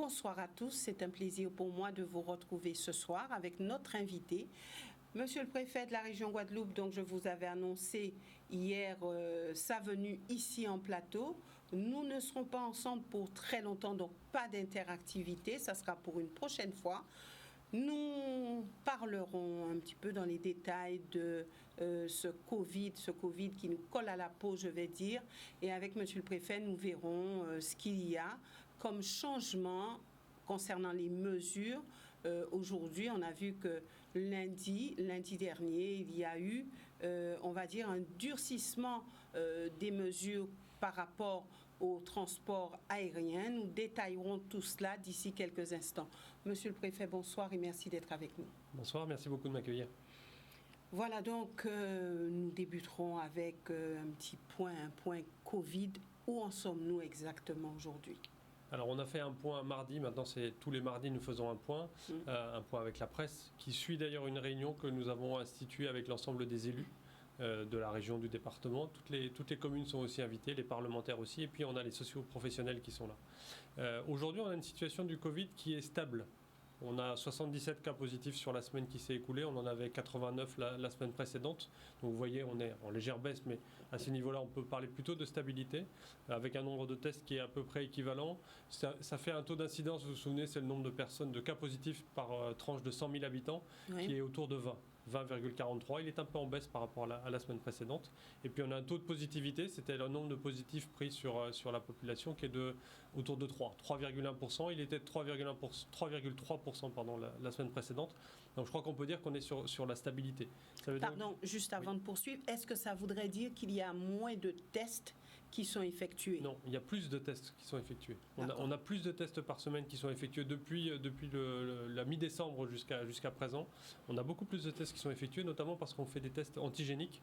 Bonsoir à tous, c'est un plaisir pour moi de vous retrouver ce soir avec notre invité, Monsieur le préfet de la région Guadeloupe. Donc je vous avais annoncé hier sa venue ici en plateau. Nous ne serons pas ensemble pour très longtemps, donc pas d'interactivité, ça sera pour une prochaine fois. Nous parlerons un petit peu dans les détails de ce Covid qui nous colle à la peau, je vais dire. Et avec Monsieur le Préfet, nous verrons ce qu'il y a comme changement concernant les mesures. Aujourd'hui, on a vu que lundi dernier, il y a eu, on va dire, un durcissement des mesures par rapport au transport aérien. Nous détaillerons tout cela d'ici quelques instants. Monsieur le Préfet, bonsoir et merci d'être avec nous. Bonsoir, merci beaucoup de m'accueillir. Voilà, donc nous débuterons avec un point Covid. Où en sommes-nous exactement aujourd'hui ? Alors on a fait un point mardi, maintenant c'est tous les mardis nous faisons un point avec la presse, qui suit d'ailleurs une réunion que nous avons instituée avec l'ensemble des élus de la région, du département. Toutes les communes sont aussi invitées, les parlementaires aussi, et puis on a les socio-professionnels qui sont là. Aujourd'hui on a une situation du Covid qui est stable. On a 77 cas positifs sur la semaine qui s'est écoulée, on en avait 89 la semaine précédente. Donc vous voyez, on est en légère baisse, mais à ce niveau-là, on peut parler plutôt de stabilité, avec un nombre de tests qui est à peu près équivalent. Ça fait un taux d'incidence, vous vous souvenez, c'est le nombre de personnes, de cas positifs par tranche de 100 000 habitants, oui, qui est autour de 20,43. Il est un peu en baisse par rapport à la semaine précédente. Et puis on a un taux de positivité, c'était le nombre de positifs pris sur la population, qui est autour de 3,1%. Il était de 3,3% la semaine précédente. Donc je crois qu'on peut dire qu'on est sur la stabilité. Pardon, juste avant de poursuivre, est-ce que ça voudrait dire qu'il y a moins de tests qui sont effectués? Non, il y a plus de tests qui sont effectués. On a plus de tests par semaine qui sont effectués depuis la mi-décembre jusqu'à présent. On a beaucoup plus de tests qui sont effectués, notamment parce qu'on fait des tests antigéniques,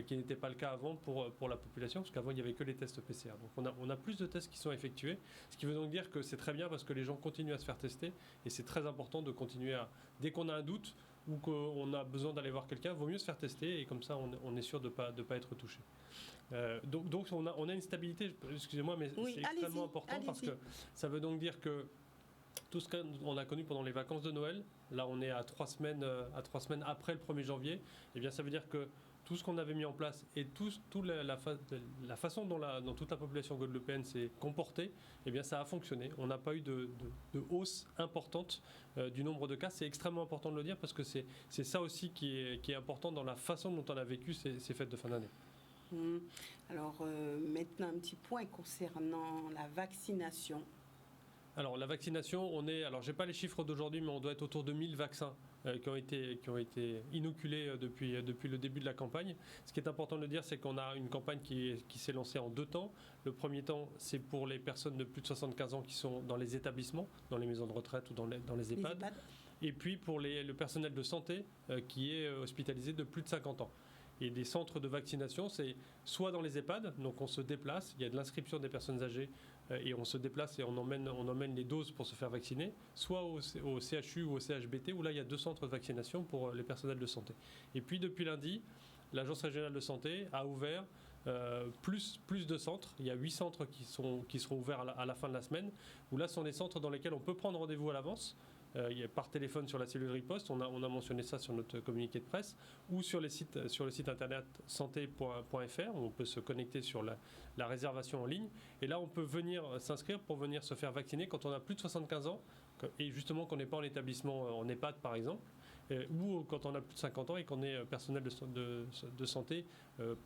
qui n'était pas le cas avant pour la population, parce qu'avant il n'y avait que les tests PCR. Donc on a plus de tests qui sont effectués, ce qui veut donc dire que c'est très bien parce que les gens continuent à se faire tester, et c'est très important de continuer dès qu'on a un doute ou qu'on a besoin d'aller voir quelqu'un, il vaut mieux se faire tester, et comme ça on est sûr de pas être touché. Donc on a une stabilité, excusez-moi, mais oui, c'est extrêmement important, parce que ça veut donc dire que tout ce qu'on a connu pendant les vacances de Noël, là on est à 3 semaines après le 1er janvier, et bien ça veut dire que tout ce qu'on avait mis en place et toute la façon dont toute la population guadeloupéenne s'est comportée, eh bien ça a fonctionné. On n'a pas eu de hausse importante du nombre de cas. C'est extrêmement important de le dire, parce que c'est ça aussi qui est important dans la façon dont on a vécu ces fêtes de fin d'année. Alors maintenant un petit point concernant la vaccination. Alors la vaccination, alors j'ai pas les chiffres d'aujourd'hui, mais on doit être autour de 1000 vaccins qui ont été inoculés depuis le début de la campagne. Ce qui est important de le dire, c'est qu'on a une campagne qui s'est lancée en 2 temps. Le premier temps, c'est pour les personnes de plus de 75 ans qui sont dans les établissements, dans les maisons de retraite ou dans les EHPAD. Et puis pour le personnel de santé qui est hospitalisé de plus de 50 ans. Et des centres de vaccination, c'est soit dans les EHPAD, donc on se déplace, il y a de l'inscription des personnes âgées et on se déplace et on emmène les doses pour se faire vacciner, soit au CHU ou au CHBT, où là il y a 2 centres de vaccination pour les personnels de santé. Et puis depuis lundi, l'Agence régionale de santé a ouvert plus de centres. Il y a 8 centres qui seront ouverts à la fin de la semaine, où là ce sont des centres dans lesquels on peut prendre rendez-vous à l'avance. Par téléphone sur la cellule riposte, on a mentionné ça sur notre communiqué de presse, ou sur le site internet santé.fr, où on peut se connecter sur la réservation en ligne, et là on peut venir s'inscrire pour venir se faire vacciner quand on a plus de 75 ans, et justement qu'on n'est pas en établissement en EHPAD par exemple, ou quand on a plus de 50 ans et qu'on est personnel de santé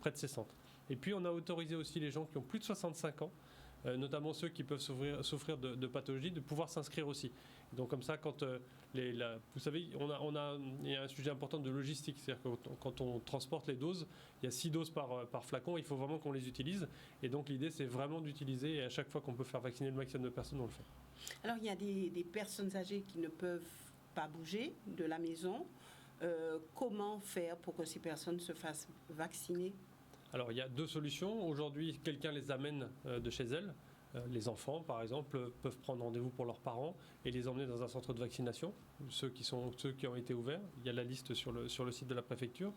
près de ces centres. Et puis on a autorisé aussi les gens qui ont plus de 65 ans, notamment ceux qui peuvent souffrir de pathologies, de pouvoir s'inscrire aussi. Donc comme ça, quand vous savez, il y a un sujet important de logistique, c'est-à-dire que quand on transporte les doses, il y a 6 doses par flacon, il faut vraiment qu'on les utilise. Et donc l'idée, c'est vraiment d'utiliser, et à chaque fois qu'on peut faire vacciner le maximum de personnes, on le fait. Alors il y a des personnes âgées qui ne peuvent pas bouger de la maison. Comment faire pour que ces personnes se fassent vacciner ? Alors il y a 2 solutions. Aujourd'hui, quelqu'un les amène de chez elles. Les enfants, par exemple, peuvent prendre rendez-vous pour leurs parents et les emmener dans un centre de vaccination, ceux qui ont été ouverts. Il y a la liste sur le site de la préfecture.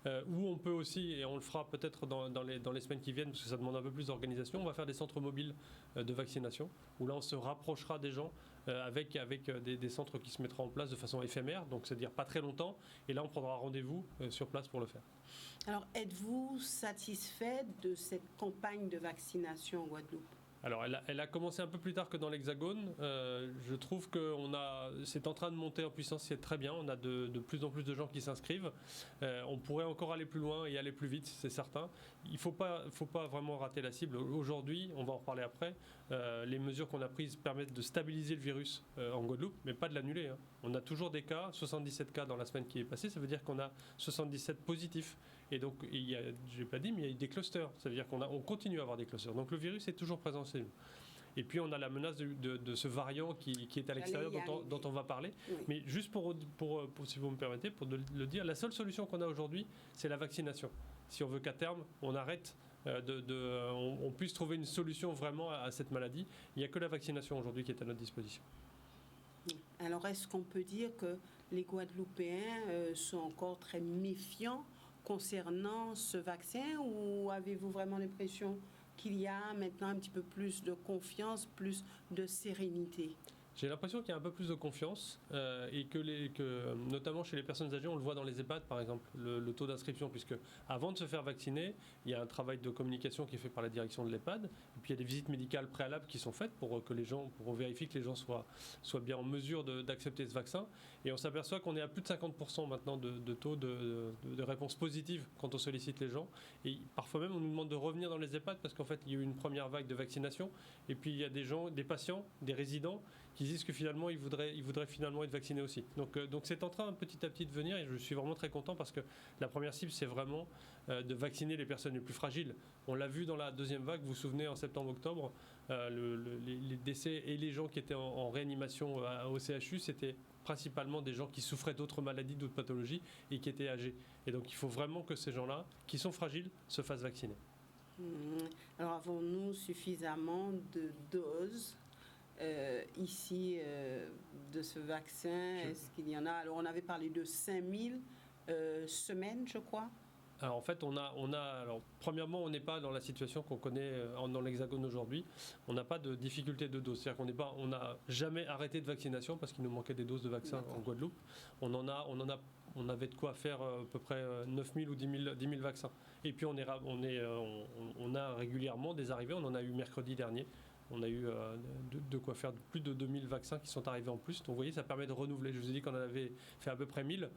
Où on peut aussi, et on le fera peut-être dans les semaines qui viennent, parce que ça demande un peu plus d'organisation, on va faire des centres mobiles de vaccination, où là on se rapprochera des gens avec des centres qui se mettront en place de façon éphémère, donc c'est-à-dire pas très longtemps, et là on prendra rendez-vous sur place pour le faire. Alors, êtes-vous satisfait de cette campagne de vaccination en Guadeloupe ? Alors, elle a commencé un peu plus tard que dans l'Hexagone. Je trouve que c'est en train de monter en puissance, c'est très bien. On a de plus en plus de gens qui s'inscrivent. On pourrait encore aller plus loin et aller plus vite, c'est certain. Il ne faut pas vraiment rater la cible. Aujourd'hui, on va en reparler après, les mesures qu'on a prises permettent de stabiliser le virus en Guadeloupe, mais pas de l'annuler. On a toujours des cas, 77 cas dans la semaine qui est passée, ça veut dire qu'on a 77 positifs. Et donc, je n'ai pas dit, mais il y a eu des clusters. Ça veut dire qu'on continue à avoir des clusters. Donc le virus est toujours présent chez nous. Et puis on a la menace de ce variant qui est à l'extérieur dont on va parler. Oui. Mais juste pour, si vous me permettez, pour le dire, la seule solution qu'on a aujourd'hui, c'est la vaccination. Si on veut qu'à terme, on arrête, on puisse trouver une solution vraiment à cette maladie, il n'y a que la vaccination aujourd'hui qui est à notre disposition. Alors est-ce qu'on peut dire que les Guadeloupéens sont encore très méfiants concernant ce vaccin, ou avez-vous vraiment l'impression qu'il y a maintenant un petit peu plus de confiance, plus de sérénité ? J'ai l'impression qu'il y a un peu plus de confiance et que notamment chez les personnes âgées, on le voit dans les EHPAD par exemple, le taux d'inscription, puisque avant de se faire vacciner, il y a un travail de communication qui est fait par la direction de l'EHPAD, et puis il y a des visites médicales préalables qui sont faites pour vérifier que les gens soient bien en mesure d'accepter ce vaccin, et on s'aperçoit qu'on est à plus de 50% maintenant de taux de réponse positive quand on sollicite les gens, et parfois même on nous demande de revenir dans les EHPAD parce qu'en fait il y a eu une première vague de vaccination, et puis il y a des patients, des résidents qui disent que finalement ils voudraient finalement être vaccinés aussi. Donc c'est en train petit à petit de venir, et je suis vraiment très content parce que la première cible c'est vraiment de vacciner les personnes les plus fragiles. On l'a vu dans la deuxième vague, vous vous souvenez, en septembre-octobre, les décès et les gens qui étaient en réanimation au CHU, c'était principalement des gens qui souffraient d'autres maladies, d'autres pathologies et qui étaient âgés. Et donc il faut vraiment que ces gens-là, qui sont fragiles, se fassent vacciner. Alors avons-nous suffisamment de doses ici de ce vaccin? Est-ce qu'il y en a? Alors on avait parlé de 5000 semaines, je crois. Alors en fait, alors, premièrement, on n'est pas dans la situation qu'on connaît dans l'Hexagone aujourd'hui. On n'a pas de difficulté de dose. C'est-à-dire qu'on n'a jamais arrêté de vaccination parce qu'il nous manquait des doses de vaccins en Guadeloupe. On avait de quoi faire à peu près 9000 ou 10 000 vaccins. Et puis on a régulièrement des arrivées. On en a eu mercredi dernier. On a eu de quoi faire plus de 2000 vaccins qui sont arrivés en plus. Donc vous voyez, ça permet de renouveler. Je vous ai dit qu'on en avait fait à peu près 1000.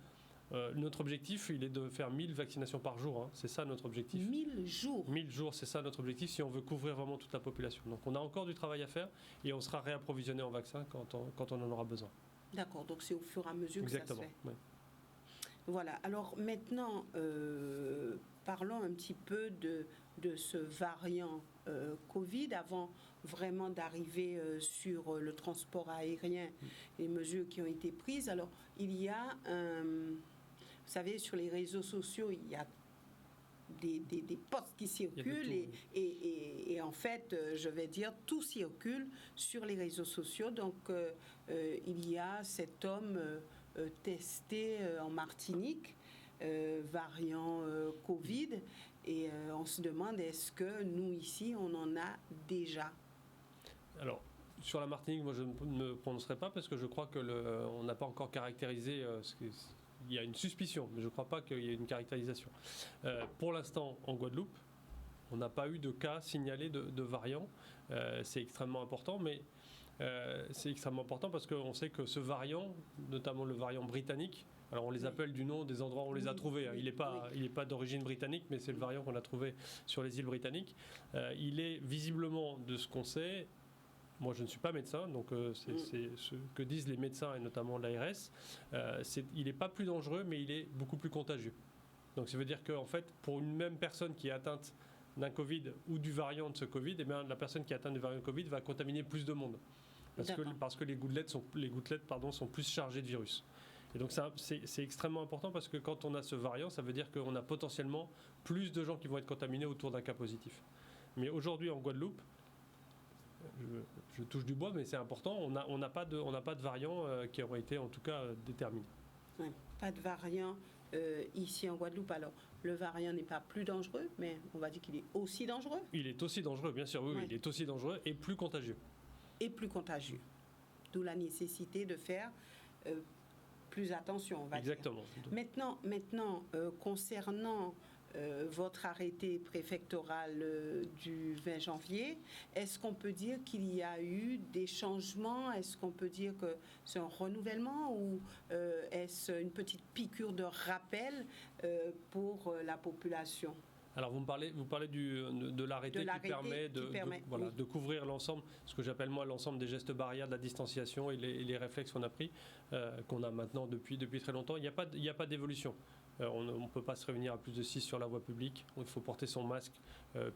Notre objectif, il est de faire 1000 vaccinations par jour. Hein. C'est ça notre objectif. 1000 jours 1000 jours, c'est ça notre objectif si on veut couvrir vraiment toute la population. Donc on a encore du travail à faire et on sera réapprovisionné en vaccins quand on en aura besoin. D'accord, donc c'est au fur et à mesure que ça se fait. Oui. Voilà, alors maintenant, parlons un petit peu de ce variant Covid avant vraiment d'arriver sur le transport aérien, les mesures qui ont été prises. Alors, il y a, vous savez, sur les réseaux sociaux, il y a des posts qui circulent et en fait, je vais dire, tout circule sur les réseaux sociaux. Donc, il y a cet homme testé en Martinique, variant Covid, et on se demande est-ce que nous ici on en a déjà? Alors sur la Martinique, moi je ne me prononcerai pas parce que je crois que on n'a pas encore caractérisé il y a une suspicion, mais je ne crois pas qu'il y ait une caractérisation. Pour l'instant, en Guadeloupe, on n'a pas eu de cas signalés de variants. C'est extrêmement important, mais c'est extrêmement important parce qu'on sait que ce variant, notamment le variant britannique, alors on les appelle du nom des endroits où on les a trouvés. Il n'est pas d'origine britannique, mais c'est le variant qu'on a trouvé sur les îles britanniques. Il est visiblement, de ce qu'on sait, moi je ne suis pas médecin, donc c'est ce que disent les médecins et notamment l'ARS, il n'est pas plus dangereux, mais il est beaucoup plus contagieux. Donc ça veut dire qu'en fait, pour une même personne qui est atteinte d'un Covid ou du variant de ce Covid, eh bien, la personne qui est atteinte du variant Covid va contaminer plus de monde. Parce que les gouttelettes sont plus chargées de virus. Et donc c'est extrêmement important parce que quand on a ce variant, ça veut dire qu'on a potentiellement plus de gens qui vont être contaminés autour d'un cas positif. Mais aujourd'hui en Guadeloupe, je touche du bois, mais c'est important, on n'a pas de variant qui aurait été en tout cas déterminé. Ouais, pas de variant ici en Guadeloupe. Alors, le variant n'est pas plus dangereux, mais on va dire qu'il est aussi dangereux. Il est aussi dangereux, bien sûr, oui, Ouais. il est aussi dangereux et plus contagieux. Et plus contagieux. D'où la nécessité de faire plus attention, on va Exactement. dire. Maintenant concernant votre arrêté préfectoral du 20 janvier, est-ce qu'on peut dire qu'il y a eu des changements? Est-ce qu'on peut dire que c'est un renouvellement ou est-ce une petite piqûre de rappel pour la population? Alors vous parlez de l'arrêté qui permet, oui, de couvrir l'ensemble, ce que j'appelle moi l'ensemble des gestes barrières, de la distanciation et les réflexes qu'on a pris, qu'on a maintenant depuis très longtemps. Il n'y a pas d'évolution. On ne peut pas se réunir à plus de 6 sur la voie publique. Il faut porter son masque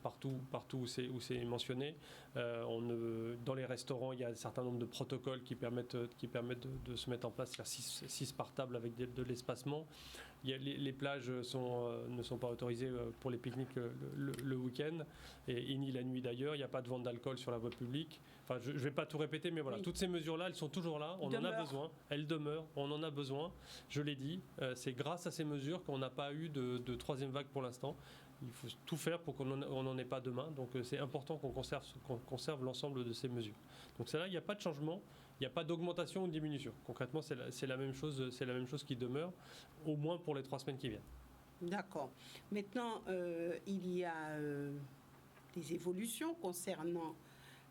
partout où c'est mentionné. Dans les restaurants, il y a un certain nombre de protocoles qui permettent de se mettre en place, c'est-à-dire 6 par table avec de l'espacement. Les plages ne sont pas autorisées pour les pique-niques le week-end et ni la nuit d'ailleurs. Il n'y a pas de vente d'alcool sur la voie publique. Enfin, je ne vais pas tout répéter, mais voilà, oui. Toutes ces mesures-là, elles sont toujours là. On en a besoin. Elles demeurent. On en a besoin. Je l'ai dit. C'est grâce à ces mesures qu'on n'a pas eu de troisième vague pour l'instant. Il faut tout faire pour qu'on n'en ait pas demain. Donc c'est important qu'on conserve l'ensemble de ces mesures. Donc celle-là, il n'y a pas de changement. Il n'y a pas d'augmentation ou de diminution. Concrètement, c'est la même chose qui demeure, au moins pour les 3 semaines qui viennent. D'accord. Maintenant, il y a des évolutions concernant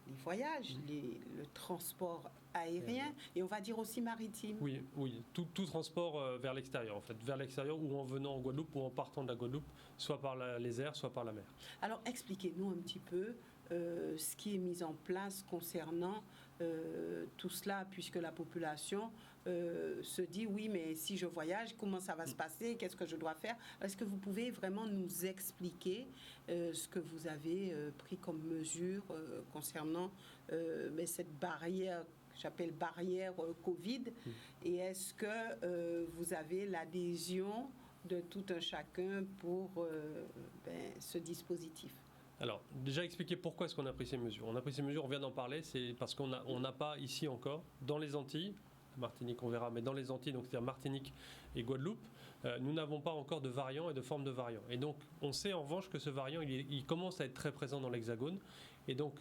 les voyages, le transport aérien et on va dire aussi maritime. Oui, tout transport vers l'extérieur en fait, vers l'extérieur ou en venant en Guadeloupe ou en partant de la Guadeloupe, soit par les airs, soit par la mer. Alors expliquez-nous un petit peu ce qui est mis en place concernant tout cela, puisque la population se dit oui, mais si je voyage, comment ça va se passer, qu'est-ce que je dois faire? Est-ce que vous pouvez vraiment nous expliquer ce que vous avez pris comme mesure concernant cette barrière, j'appelle barrière Covid, et est-ce que vous avez l'adhésion de tout un chacun pour ce dispositif? Alors, déjà expliquer pourquoi est-ce qu'on a pris ces mesures. On a pris ces mesures, on vient d'en parler, c'est parce qu'on n'a pas ici encore, dans les Antilles, Martinique on verra, mais dans les Antilles, donc c'est-à-dire Martinique et Guadeloupe, nous n'avons pas encore de variants et de formes de variants. Et donc, on sait en revanche que ce variant, il commence à être très présent dans l'Hexagone. Et donc,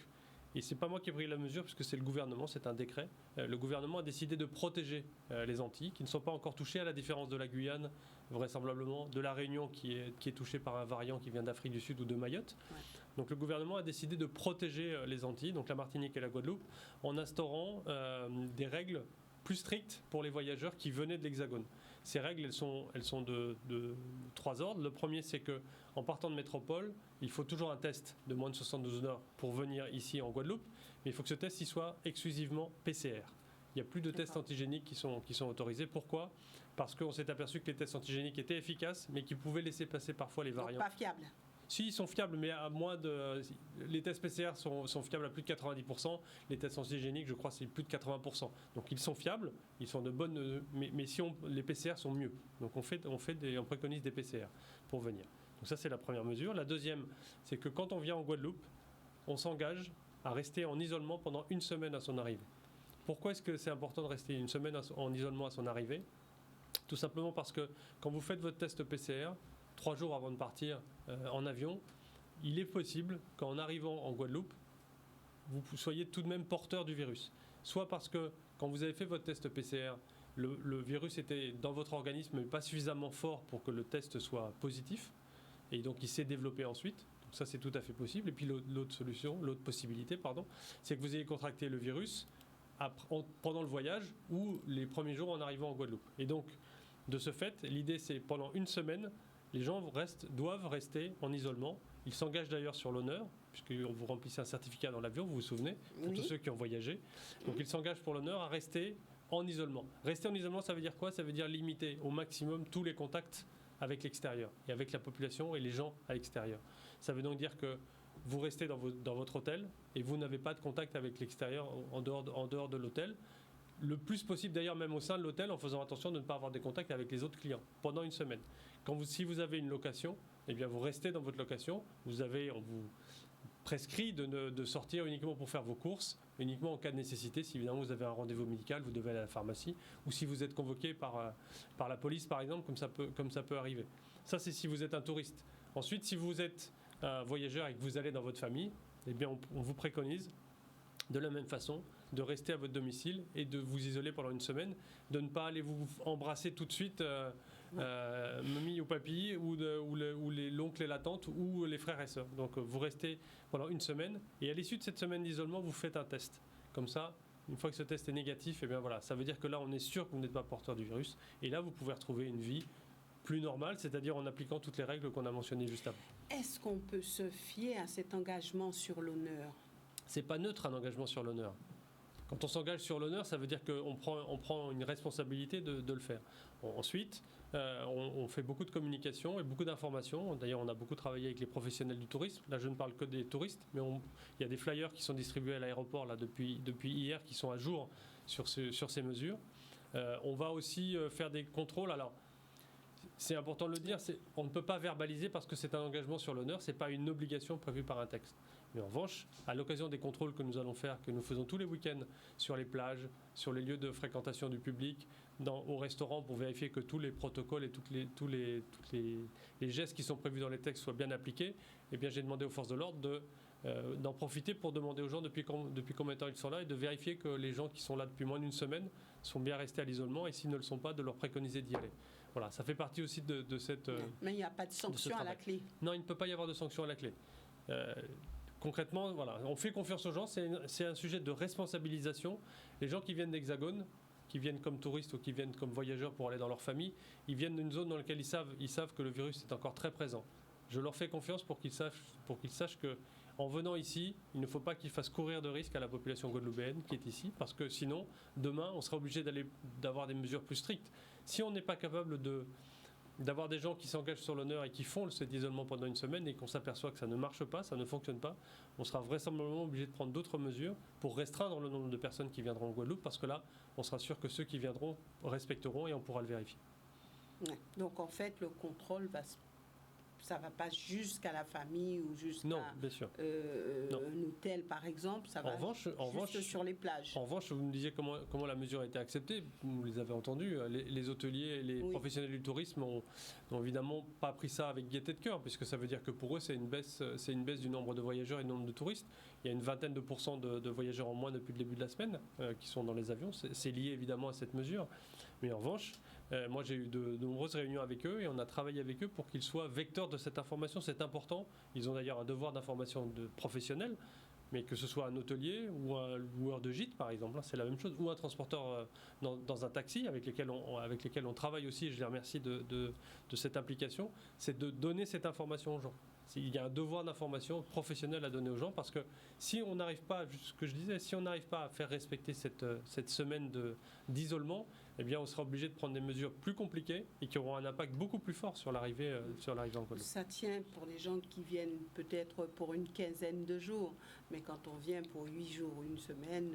et c'est pas moi qui ai pris la mesure, puisque c'est le gouvernement, c'est un décret. Le gouvernement a décidé de protéger les Antilles, qui ne sont pas encore touchées, à la différence de la Guyane, vraisemblablement, de la Réunion, qui est touchée par un variant qui vient d'Afrique du Sud ou de Mayotte. Ouais. Donc le gouvernement a décidé de protéger les Antilles, donc la Martinique et la Guadeloupe, en instaurant des règles plus strictes pour les voyageurs qui venaient de l'Hexagone. Ces règles, elles sont de 3 ordres. Le premier, c'est qu'en partant de métropole, il faut toujours un test de moins de 72 heures pour venir ici en Guadeloupe, mais il faut que ce test il soit exclusivement PCR. Il n'y a plus de tests antigéniques qui sont autorisés. Pourquoi ? Parce qu'on s'est aperçu que les tests antigéniques étaient efficaces, mais qui pouvaient laisser passer parfois les variants. Donc pas fiables. Si, ils sont fiables, mais à moins de... Les tests PCR sont fiables à plus de 90%. Les tests antigéniques, je crois, c'est plus de 80%. Donc ils sont fiables, ils sont de bonnes... Mais si les PCR sont mieux. Donc on préconise des PCR pour venir. Donc ça, c'est la première mesure. La deuxième, c'est que quand on vient en Guadeloupe, on s'engage à rester en isolement pendant 1 semaine à son arrivée. Pourquoi est-ce que c'est important de rester 1 semaine en isolement à son arrivée ? Tout simplement parce que quand vous faites votre test PCR, 3 jours avant de partir en avion, il est possible qu'en arrivant en Guadeloupe, vous soyez tout de même porteur du virus. Soit parce que quand vous avez fait votre test PCR, le virus était dans votre organisme mais pas suffisamment fort pour que le test soit positif, et donc il s'est développé ensuite. Donc ça, c'est tout à fait possible. Et puis l'autre possibilité, c'est que vous ayez contracté le virus pendant le voyage ou les premiers jours en arrivant en Guadeloupe. Et donc, de ce fait, l'idée, c'est pendant 1 semaine, les gens doivent rester en isolement. Ils s'engagent d'ailleurs sur l'honneur, puisque vous remplissez un certificat dans l'avion, vous vous souvenez, pour tous ceux qui ont voyagé. Donc ils s'engagent pour l'honneur à rester en isolement. Rester en isolement, ça veut dire quoi ? Ça veut dire limiter au maximum tous les contacts avec l'extérieur et avec la population et les gens à l'extérieur. Ça veut donc dire que vous restez dans votre hôtel et vous n'avez pas de contact avec l'extérieur en dehors de l'hôtel. Le plus possible d'ailleurs, même au sein de l'hôtel, en faisant attention de ne pas avoir des contacts avec les autres clients pendant 1 semaine. Si vous avez une location, eh bien vous restez dans votre location. prescrit de sortir uniquement pour faire vos courses, uniquement en cas de nécessité, si évidemment vous avez un rendez-vous médical, vous devez aller à la pharmacie, ou si vous êtes convoqué par la police par exemple, comme ça peut arriver. Ça c'est si vous êtes un touriste. Ensuite, si vous êtes un voyageur et que vous allez dans votre famille, eh bien on vous préconise de la même façon de rester à votre domicile et de vous isoler pendant une semaine, de ne pas aller vous embrasser tout de suite mamie ou papy ou l'oncle et la tante ou les frères et sœurs. Donc vous restez pendant une semaine et à l'issue de cette semaine d'isolement, vous faites un test. Comme ça, une fois que ce test est négatif, eh bien voilà, ça veut dire que là, on est sûr que vous n'êtes pas porteur du virus et là, vous pouvez retrouver une vie plus normale, c'est-à-dire en appliquant toutes les règles qu'on a mentionnées juste avant. Est-ce qu'on peut se fier à cet engagement sur l'honneur ? C'est pas neutre un engagement sur l'honneur. Quand on s'engage sur l'honneur, ça veut dire qu'on prend une responsabilité de le faire. Ensuite, on fait beaucoup de communication et beaucoup d'informations. D'ailleurs, on a beaucoup travaillé avec les professionnels du tourisme. Là, je ne parle que des touristes, mais il y a des flyers qui sont distribués à l'aéroport là, depuis hier, qui sont à jour sur ces mesures. On va aussi faire des contrôles. Alors, c'est important de le dire, on ne peut pas verbaliser parce que c'est un engagement sur l'honneur, ce n'est pas une obligation prévue par un texte. Mais en revanche, à l'occasion des contrôles que nous allons faire, que nous faisons tous les week-ends sur les plages, sur les lieux de fréquentation du public, au restaurant pour vérifier que tous les protocoles et tous les gestes qui sont prévus dans les textes soient bien appliqués, eh bien j'ai demandé aux forces de l'ordre d'en profiter pour demander aux gens depuis combien de temps ils sont là et de vérifier que les gens qui sont là depuis moins d'une semaine sont bien restés à l'isolement et s'ils ne le sont pas, de leur préconiser d'y aller. Voilà, ça fait partie aussi de cette... Mais il n'y a pas de sanction à la clé. Non, il ne peut pas y avoir de sanction à la clé. Concrètement, voilà, on fait confiance aux gens, c'est un sujet de responsabilisation. Les gens qui viennent d'Hexagone, qui viennent comme touristes ou qui viennent comme voyageurs pour aller dans leur famille, ils viennent d'une zone dans laquelle ils savent que le virus est encore très présent. Je leur fais confiance pour qu'ils sachent que en venant ici, il ne faut pas qu'ils fassent courir de risque à la population guadeloupéenne qui est ici, parce que sinon, demain, on sera obligé d'avoir des mesures plus strictes. Si on n'est pas capable d'avoir des gens qui s'engagent sur l'honneur et qui font cet isolement pendant une semaine et qu'on s'aperçoit que ça ne marche pas, ça ne fonctionne pas, on sera vraisemblablement obligé de prendre d'autres mesures pour restreindre le nombre de personnes qui viendront en Guadeloupe, parce que là, on sera sûr que ceux qui viendront respecteront et on pourra le vérifier. Ouais. Donc en fait, le contrôle ça ne va pas jusqu'à la famille ou jusqu'à un hôtel, par exemple. Ça va juste sur les plages. En revanche, vous me disiez comment la mesure a été acceptée. Vous les avez entendus. Les hôteliers, les professionnels du tourisme n'ont évidemment pas pris ça avec gaieté de cœur, puisque ça veut dire que pour eux, c'est une baisse du nombre de voyageurs et du nombre de touristes. Il y a une vingtaine de % de voyageurs en moins depuis le début de la semaine qui sont dans les avions. C'est lié évidemment à cette mesure. Mais en revanche, moi j'ai eu de nombreuses réunions avec eux et on a travaillé avec eux pour qu'ils soient vecteurs de cette information. C'est important. Ils ont d'ailleurs un devoir d'information de professionnel, mais que ce soit un hôtelier ou un loueur de gîte par exemple, c'est la même chose, ou un transporteur dans un taxi avec lesquels on travaille aussi, et je les remercie de cette implication, c'est de donner cette information aux gens. Il y a un devoir d'information professionnelle à donner aux gens, parce que si on n'arrive pas, ce que je disais, si on n'arrive pas à faire respecter cette semaine d'isolement, eh bien on sera obligé de prendre des mesures plus compliquées et qui auront un impact beaucoup plus fort sur l'arrivée en Guadeloupe. Ça tient pour les gens qui viennent peut-être pour une quinzaine de jours, mais quand on vient pour 8 jours ou une semaine,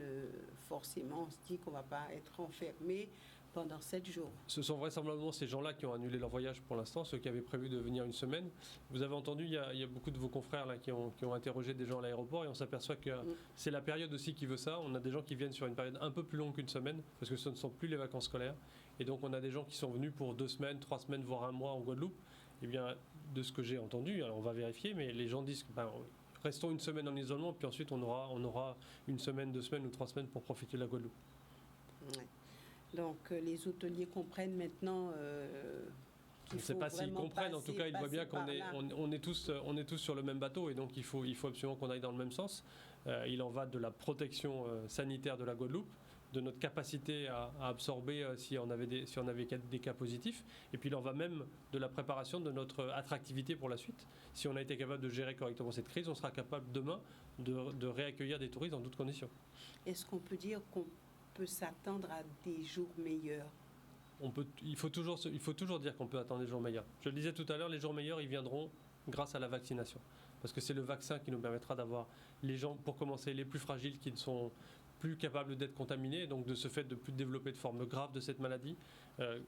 forcément on se dit qu'on ne va pas être enfermé pendant 7 jours. Ce sont vraisemblablement ces gens-là qui ont annulé leur voyage pour l'instant, ceux qui avaient prévu de venir une semaine. Vous avez entendu, il y a beaucoup de vos confrères là, qui ont interrogé des gens à l'aéroport, et on s'aperçoit que c'est la période aussi qui veut ça. On a des gens qui viennent sur une période un peu plus longue qu'une semaine, parce que ce ne sont plus les vacances scolaires. Et donc on a des gens qui sont venus pour 2 semaines, 3 semaines, voire 1 mois en Guadeloupe. Et bien, de ce que j'ai entendu, alors on va vérifier, mais les gens disent que restons une semaine en isolement, puis ensuite on aura une semaine, 2 semaines ou 3 semaines pour profiter de la Guadeloupe. Ouais. Donc les hôteliers comprennent maintenant je ne sais pas s'ils comprennent, en tout cas ils voient bien qu'on est tous sur le même bateau, et donc il faut absolument qu'on aille dans le même sens. Il en va de la protection sanitaire de la Guadeloupe, de notre capacité à absorber si on avait des cas positifs, et puis il en va même de la préparation de notre attractivité pour la suite. Si on a été capable de gérer correctement cette crise, on sera capable demain de réaccueillir des touristes dans toutes conditions. Est-ce qu'on peut dire qu'on peut s'attendre à des jours meilleurs? Il faut toujours dire qu'on peut attendre des jours meilleurs. Je le disais tout à l'heure, les jours meilleurs, ils viendront grâce à la vaccination. Parce que c'est le vaccin qui nous permettra d'avoir les gens, pour commencer, les plus fragiles, qui ne sont plus capables d'être contaminés, donc de ce fait de plus développer de formes graves de cette maladie.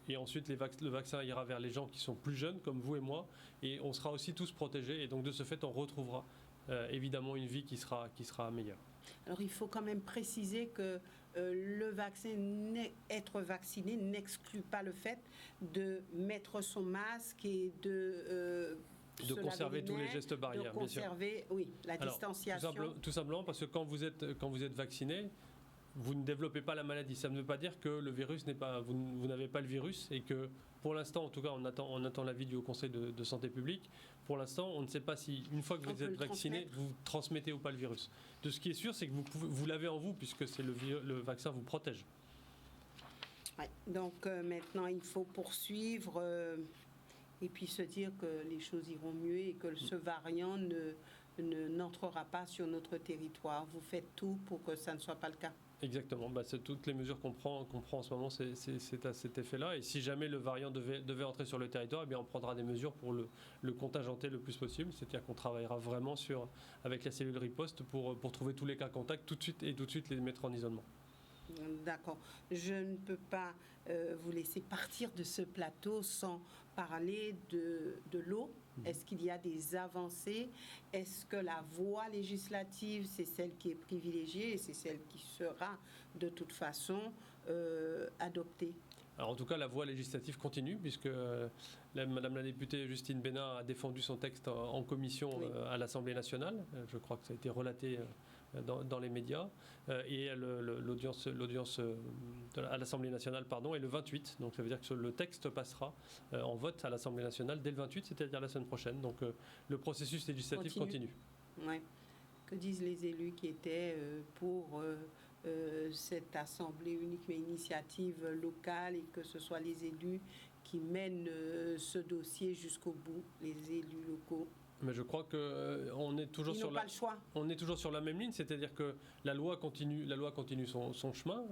Et ensuite, le vaccin ira vers les gens qui sont plus jeunes, comme vous et moi, et on sera aussi tous protégés. Et donc de ce fait, on retrouvera évidemment une vie qui sera meilleure. Alors il faut quand même préciser que être vacciné n'exclut pas le fait de mettre son masque et de conserver tous les gestes barrières, de conserver, oui, la distanciation. Tout simplement parce que quand vous êtes vacciné, vous ne développez pas la maladie. Ça ne veut pas dire que le virus vous n'avez pas le virus et que pour l'instant, en tout cas, on attend l'avis du Haut Conseil de santé publique. Pour l'instant, on ne sait pas si, une fois que vous êtes vacciné, vous transmettez ou pas le virus. De ce qui est sûr, c'est que vous l'avez en vous puisque le vaccin vous protège. Ouais, donc maintenant, il faut poursuivre et puis se dire que les choses iront mieux et que ce variant n'entrera pas sur notre territoire. Vous faites tout pour que ça ne soit pas le cas. Exactement, c'est toutes les mesures qu'on prend en ce moment, c'est à cet effet-là. Et si jamais le variant devait entrer sur le territoire, eh bien on prendra des mesures pour le contingenter le plus possible. C'est-à-dire qu'on travaillera vraiment avec la cellule riposte pour trouver tous les cas contacts tout de suite les mettre en isolement. D'accord. Je ne peux pas vous laisser partir de ce plateau sans parler de l'eau. Est-ce qu'il y a des avancées? Est-ce que la voie législative, c'est celle qui est privilégiée et c'est celle qui sera de toute façon adoptée? Alors en tout cas, la voie législative continue puisque Madame la députée Justine Bénin a défendu son texte en commission à l'Assemblée nationale. Je crois que ça a été relaté dans les médias. Et l'audience à l'Assemblée nationale est le 28. Donc ça veut dire que le texte passera en vote à l'Assemblée nationale dès le 28, c'est-à-dire la semaine prochaine. Donc le processus législatif continue. Ouais. Que disent les élus qui étaient pour cette assemblée unique mais initiative locale et que ce soit les élus qui mènent ce dossier jusqu'au bout, les élus locaux? Mais je crois qu'on est toujours sur la même ligne, c'est-à-dire que la loi continue son chemin.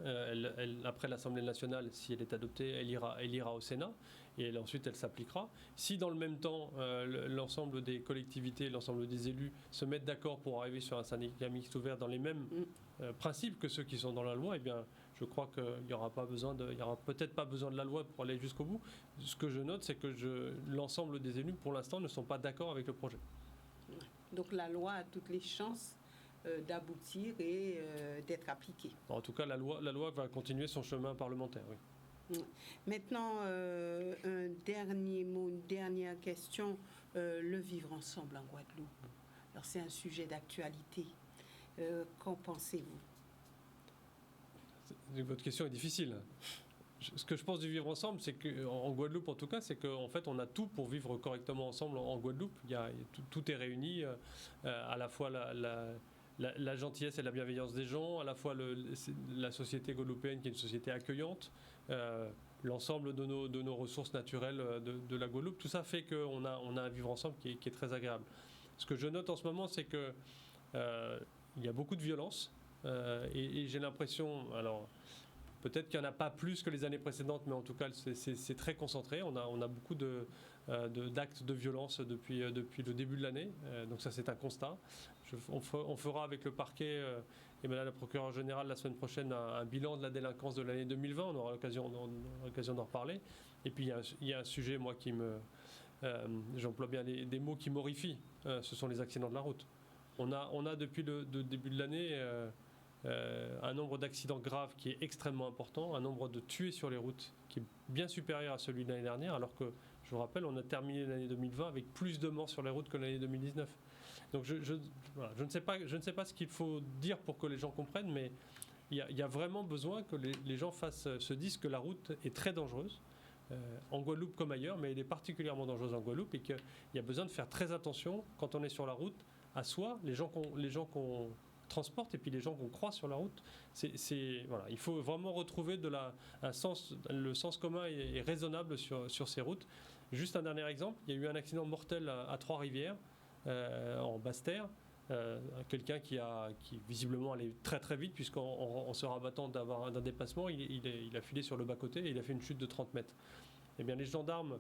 Après l'Assemblée nationale, si elle est adoptée, elle ira au Sénat et ensuite elle s'appliquera. Si dans le même temps, l'ensemble des collectivités, l'ensemble des élus se mettent d'accord pour arriver sur un syndicat mixte ouvert dans les mêmes principes que ceux qui sont dans la loi, eh bien, je crois qu'il n'y aura peut-être pas besoin de la loi pour aller jusqu'au bout. Ce que je note, c'est que l'ensemble des élus, pour l'instant, ne sont pas d'accord avec le projet. Donc la loi a toutes les chances d'aboutir et d'être appliquée. En tout cas, la loi va continuer son chemin parlementaire, oui. Maintenant, un dernier mot, une dernière question. Le vivre ensemble en Guadeloupe. Alors c'est un sujet d'actualité. Qu'en pensez-vous? Votre question est difficile. Ce que je pense du vivre ensemble, c'est qu'en Guadeloupe, en tout cas, c'est qu'en fait, on a tout pour vivre correctement ensemble en Guadeloupe. Tout est réuni, à la fois la gentillesse et la bienveillance des gens, à la fois la société guadeloupéenne qui est une société accueillante, l'ensemble de nos ressources naturelles de la Guadeloupe. Tout ça fait qu'on a un vivre ensemble qui est très agréable. Ce que je note en ce moment, c'est que il y a beaucoup de violence. Et j'ai l'impression, alors peut-être qu'il n'y en a pas plus que les années précédentes, mais en tout cas c'est très concentré. On a beaucoup d'actes de violence depuis le début de l'année, donc ça c'est un constat. On fera avec le parquet et Madame la procureure générale la semaine prochaine un bilan de la délinquance de l'année 2020, on aura l'occasion d'en reparler. Et puis il y a un sujet, moi, j'emploie bien des mots qui m'horrifient, ce sont les accidents de la route. On a depuis le début de l'année un nombre d'accidents graves qui est extrêmement important, un nombre de tués sur les routes qui est bien supérieur à celui de l'année dernière, alors que, je vous rappelle, on a terminé l'année 2020 avec plus de morts sur les routes que l'année 2019. Donc je ne sais pas ce qu'il faut dire pour que les gens comprennent, mais il y a vraiment besoin que les gens se disent que la route est très dangereuse, en Guadeloupe comme ailleurs, mais elle est particulièrement dangereuse en Guadeloupe et qu'il y a besoin de faire très attention quand on est sur la route à soi, les gens qu'on transporte et puis les gens qu'on croise sur la route. Voilà, il faut vraiment retrouver le sens commun et raisonnable sur ces routes. Juste un dernier exemple, il y a eu un accident mortel à Trois-Rivières, en Basse-Terre. Quelqu'un qui visiblement allait très très vite, puisqu'en se rabattant d'un dépassement, il a filé sur le bas-côté et il a fait une chute de 30 mètres. Eh bien, les gendarmes,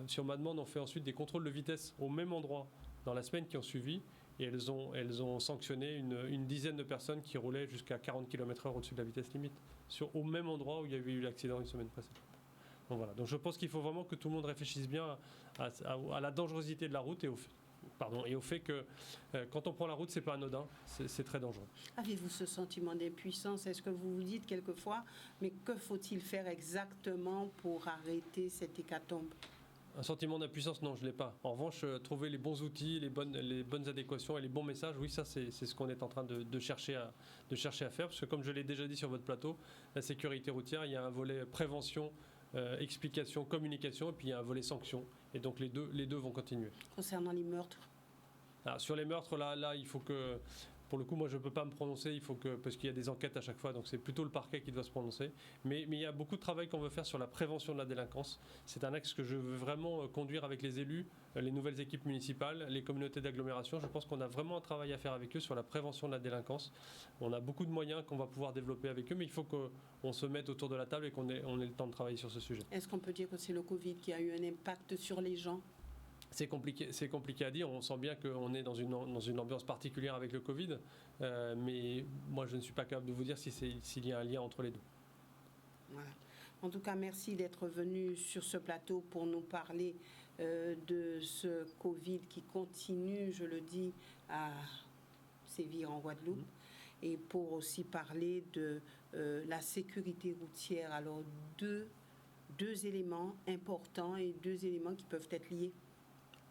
sur ma demande, ont fait ensuite des contrôles de vitesse au même endroit dans la semaine qui ont suivi, et elles ont sanctionné une dizaine de personnes qui roulaient jusqu'à 40 km/h au-dessus de la vitesse limite, au même endroit où il y avait eu l'accident une semaine précédente. Donc voilà. Donc je pense qu'il faut vraiment que tout le monde réfléchisse bien à la dangerosité de la route et au fait que quand on prend la route, c'est pas anodin, c'est très dangereux. Avez-vous ce sentiment d'impuissance? Est-ce que vous vous dites quelquefois, mais que faut-il faire exactement pour arrêter cette hécatombe? Un sentiment d'impuissance, non, je ne l'ai pas. En revanche, trouver les bons outils, les bonnes adéquations et les bons messages, oui, ça c'est ce qu'on est en train de chercher à faire. Parce que comme je l'ai déjà dit sur votre plateau, la sécurité routière, il y a un volet prévention, explication, communication, et puis il y a un volet sanction. Et donc les deux vont continuer. Concernant les meurtres? Alors, sur les meurtres, là, il faut que... Pour le coup, moi, je ne peux pas me prononcer, parce qu'il y a des enquêtes à chaque fois, donc c'est plutôt le parquet qui doit se prononcer. Mais il y a beaucoup de travail qu'on veut faire sur la prévention de la délinquance. C'est un axe que je veux vraiment conduire avec les élus, les nouvelles équipes municipales, les communautés d'agglomération. Je pense qu'on a vraiment un travail à faire avec eux sur la prévention de la délinquance. On a beaucoup de moyens qu'on va pouvoir développer avec eux, mais il faut qu'on se mette autour de la table et qu'on ait le temps de travailler sur ce sujet. Est-ce qu'on peut dire que c'est le Covid qui a eu un impact sur les gens? C'est compliqué à dire. On sent bien qu'on est dans une ambiance particulière avec le Covid, mais moi je ne suis pas capable de vous dire s'il y a un lien entre les deux. Voilà. En tout cas, merci d'être venu sur ce plateau pour nous parler de ce Covid qui continue, je le dis, à sévir en Guadeloupe, et pour aussi parler de la sécurité routière. Alors deux éléments importants et deux éléments qui peuvent être liés.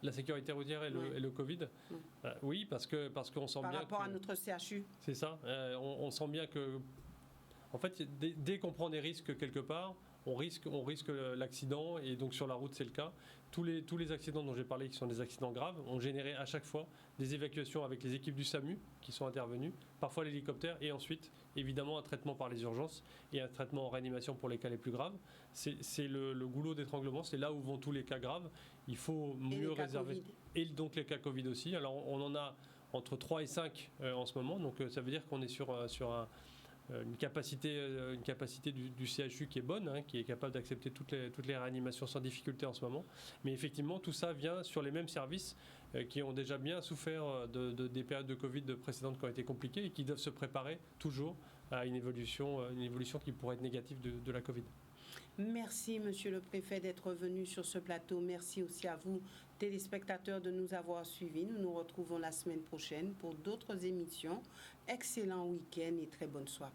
La sécurité routière et le Covid. Oui, parce qu'on sent bien par rapport à notre CHU. C'est ça. On sent bien que, en fait, dès qu'on prend des risques quelque part, on risque l'accident, et donc sur la route c'est le cas. Tous les accidents dont j'ai parlé, qui sont des accidents graves, ont généré à chaque fois des évacuations avec les équipes du SAMU qui sont intervenues, parfois l'hélicoptère, et ensuite évidemment un traitement par les urgences et un traitement en réanimation pour les cas les plus graves. C'est le goulot d'étranglement, c'est là où vont tous les cas graves. Il faut mieux réserver. Et donc les cas Covid aussi. Alors on en a entre 3 et 5 en ce moment, donc ça veut dire qu'on est sur une capacité du CHU qui est bonne, qui est capable d'accepter toutes les réanimations sans difficulté en ce moment. Mais effectivement, tout ça vient sur les mêmes services qui ont déjà bien souffert des périodes de Covid précédentes qui ont été compliquées et qui doivent se préparer toujours à une évolution qui pourrait être négative de la Covid. Merci, Monsieur le Préfet, d'être venu sur ce plateau. Merci aussi à vous, téléspectateurs, de nous avoir suivis. Nous nous retrouvons la semaine prochaine pour d'autres émissions. Excellent week-end et très bonne soirée.